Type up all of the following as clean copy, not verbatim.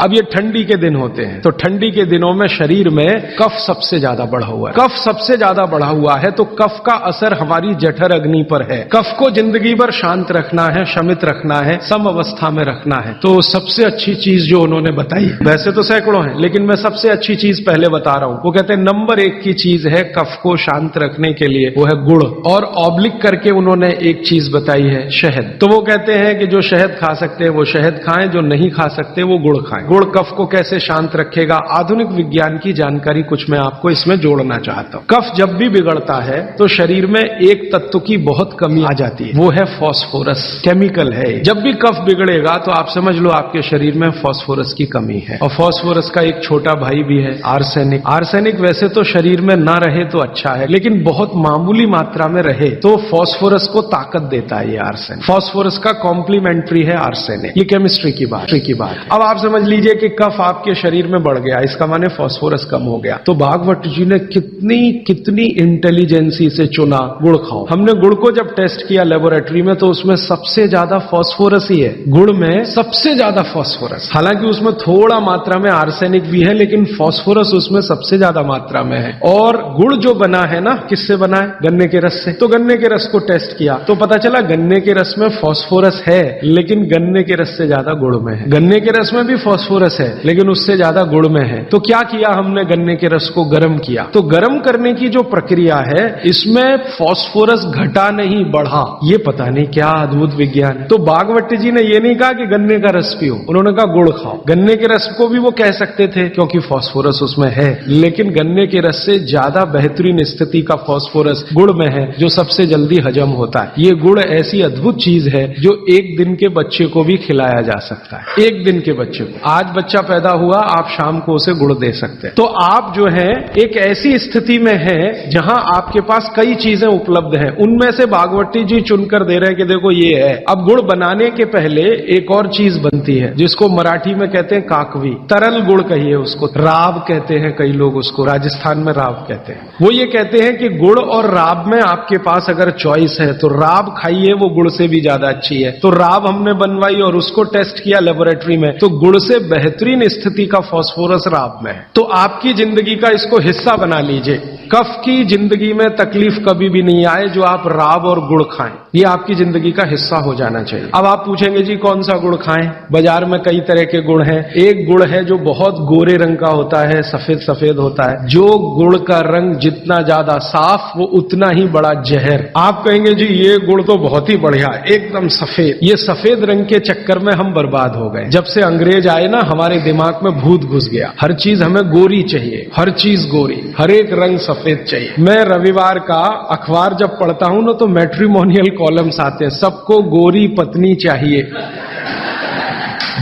अब ये ठंडी के दिन होते हैं, तो ठंडी के दिनों में शरीर में कफ सबसे ज्यादा बढ़ा हुआ है। कफ सबसे ज्यादा बढ़ा हुआ है तो कफ का असर हमारी जठर अग्नि पर है। कफ को जिंदगी भर शांत रखना है, शमित रखना है, सम अवस्था में रखना है। तो सबसे अच्छी चीज जो उन्होंने बताई, वैसे तो सैकड़ों है लेकिन मैं सबसे अच्छी चीज पहले बता रहा हूं। वो कहते हैं नंबर 1 की चीज है कफ को शांत रखने के लिए, वो है गुड़। और ऑब्लिक करके उन्होंने एक चीज बताई है, शहद। तो वो कहते हैं कि जो शहद खा सकते हैं वो शहद खाएं, जो नहीं खा सकते वो गुड़ खाएं। गुड़ कफ को कैसे शांत रखेगा, आधुनिक विज्ञान की जानकारी कुछ मैं आपको इसमें जोड़ना चाहता हूं। कफ जब भी बिगड़ता है तो शरीर में एक तत्व की बहुत कमी आ जाती है, वो है फास्फोरस। केमिकल है। जब भी कफ बिगड़ेगा तो आप समझ लो आपके शरीर में फास्फोरस की कमी है। और फास्फोरस का एक छोटा भाई भी है, आर्सेनिक। आर्सेनिक वैसे तो शरीर में ना रहे तो अच्छा है, लेकिन बहुत मामूली मात्रा में रहे तो फास्फोरस को ताकत देता है ये आर्सेनिक। फास्फोरस का कॉम्प्लीमेंट्री है आर्सेनिक। ये केमिस्ट्री की बात अब आप समझ लीजिए कि कफ आपके शरीर में बढ़ गया, इसका माने फास्फोरस कम हो गया। तो भागवत जी ने कितनी इंटेलिजेंसी से चुना, गुड़ खाओ। हमने गुड़ को जब टेस्ट किया लेबोरेटरी में तो उसमें सबसे ज्यादा फास्फोरस ही है। गुड़ में सबसे ज्यादा फास्फोरस, हालांकि उसमें थोड़ा मात्रा में आर्सेनिक भी है लेकिन फास्फोरस उसमें सबसे ज्यादा मात्रा में है। और गुड़ जो बना है ना, किससे बना है? गन्ने के रस से। तो गन्ने के रस को टेस्ट किया तो पता चला गन्ने के रस में फास्फोरस है लेकिन गन्ने के रस से ज्यादा गुड़ में है। गन्ने के रस में भी फास्फोरस है लेकिन उससे ज्यादा गुड़ में है। तो क्या किया हमने, गन्ने के रस को गर्म किया। तो गर्म करने की जो प्रक्रिया है इसमें फास्फोरस घटा नहीं बढ़ा। ये पता नहीं क्या अद्भुत विज्ञान है। तो भागवत जी ने ये नहीं कहा कि गन्ने का रस पियो, उन्होंने कहा गुड़ खाओ। गन्ने के रस को भी वो कह सकते थे क्योंकि फास्फोरस उसमें है, लेकिन गन्ने के रस से ज्यादा बेहतरीन स्थिति का फास्फोरस गुड़ में है जो सबसे जल्दी हजम होता है। ये गुड़ ऐसी अद्भुत चीज है जो एक दिन के बच्चे को भी खिलाया जा सकता है। एक दिन के बच्चे को, आज बच्चा पैदा हुआ, आप शाम को उसे गुड़ दे सकते हैं। तो आप जो है एक ऐसी स्थिति में है जहां आपके पास कई चीजें उपलब्ध हैं, उनमें से भागवती जी चुनकर दे रहे हैं कि देखो ये है। अब गुड़ बनाने के पहले एक और चीज बनती है जिसको मराठी में कहते हैं काकवी, तरल गुड़ कहिए उसको, राब कहते हैं कई लोग उसको, राजस्थान में राब कहते हैं। वो ये कहते हैं कि गुड़ और राब में आपके पास अगर चॉइस है तो राब खाइए, वो गुड़ से भी ज्यादा अच्छी है। तो राब हमने बनवाई और उसको टेस्ट किया लेबोरेटरी में, तो गुड़ से बेहतरीन स्थिति का फास्फोरस राब में है। तो आपकी जिंदगी का इसको हिस्सा बना लीजिए। कफ की जिंदगी में तकलीफ कभी भी नहीं आए जो आप राब और गुड़ खाएं, ये आपकी जिंदगी का हिस्सा हो जाना चाहिए। अब आप पूछेंगे जी कौन सा गुड़ खाएं? बाजार में कई तरह के गुड़ हैं। एक गुड़ है जो बहुत गोरे रंग का होता है, सफेद सफेद होता है। जो गुड़ का रंग जितना ज्यादा साफ वो उतना ही बड़ा जहर। आप कहेंगे जी ये गुड़ तो बहुत ही बढ़िया, एकदम सफेद। ये सफेद रंग के चक्कर में हम बर्बाद हो गए। जब से अंग्रेज आए ना, हमारे दिमाग में भूत घुस गया। हर चीज हमें गोरी चाहिए, हर चीज गोरी, हर एक रंग सफेद चाहिए। मैं रविवार का अखबार जब पढ़ता हूं ना तो मैट्रिमोनियल कॉलम्स आते हैं, सबको गोरी पत्नी चाहिए,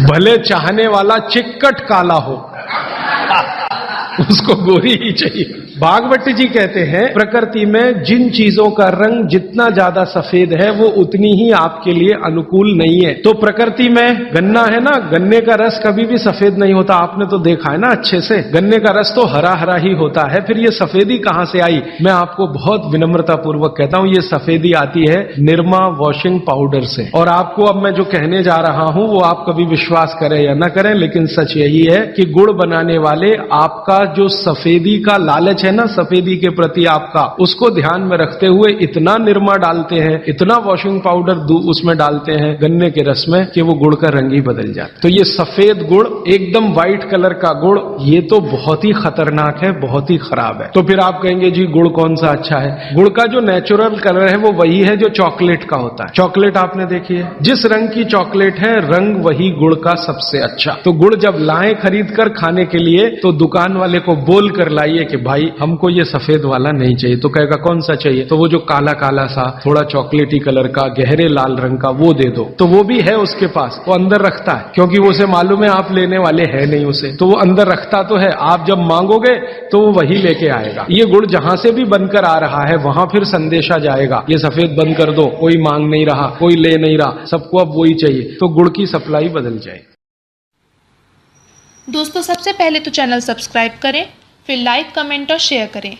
भले चाहने वाला चिक्कट काला हो उसको गोरी ही चाहिए। भागवत जी कहते हैं प्रकृति में जिन चीजों का रंग जितना ज्यादा सफेद है वो उतनी ही आपके लिए अनुकूल नहीं है। तो प्रकृति में गन्ना है ना, गन्ने का रस कभी भी सफेद नहीं होता, आपने तो देखा है ना अच्छे से। गन्ने का रस तो हरा हरा ही होता है। फिर ये सफेदी कहां से आई? मैं आपको बहुत विनम्रता पूर्वक कहता हूं, ये सफेदी आती है निरमा वॉशिंग पाउडर से। और आपको अब मैं जो कहने जा रहा हूं वो आप कभी विश्वास करें या ना करें, लेकिन सच यही है कि गुड़ बनाने वाले आपका जो सफेदी का लालच है ना, सफेदी के प्रति आपका, उसको ध्यान में रखते हुए इतना निरमा डालते हैं, इतना वॉशिंग पाउडर उसमें डालते हैं गन्ने के रस में कि वो गुड़ का रंग ही बदल जाता है। तो ये सफेद गुड़, एकदम व्हाइट कलर का गुड़, ये तो बहुत ही खतरनाक है, बहुत ही खराब है। तो फिर आप कहेंगे जी गुड़ कौन सा अच्छा है? गुड़ का जो नेचुरल कलर है वो वही है जो चॉकलेट का होता है। चॉकलेट आपने देखी है, जिस रंग की चॉकलेट है रंग वही गुड़ का सबसे अच्छा। तो गुड़ जब लाएं खरीद कर खाने के लिए तो दुकान वाले को बोल कर लाइए कि भाई हमको ये सफेद वाला नहीं चाहिए। तो कहेगा कौन सा चाहिए? तो वो जो काला काला सा थोड़ा चॉकलेटी कलर का गहरे लाल रंग का वो दे दो। तो वो भी है उसके पास, वो अंदर रखता है क्योंकि वो उसे मालूम है आप लेने वाले है नहीं उसे, तो वो अंदर रखता तो है। आप जब मांगोगे तो वो वही लेके आएगा। ये गुड़ जहां से भी बनकर आ रहा है वहां फिर संदेशा जाएगा, ये सफेद बंद कर दो, कोई मांग नहीं रहा, कोई ले नहीं रहा, सबको अब वही चाहिए। तो गुड़ की सप्लाई बदल जाएगी। दोस्तों सबसे पहले तो चैनल सब्सक्राइब करें, फिर लाइक, कमेंट और शेयर करें।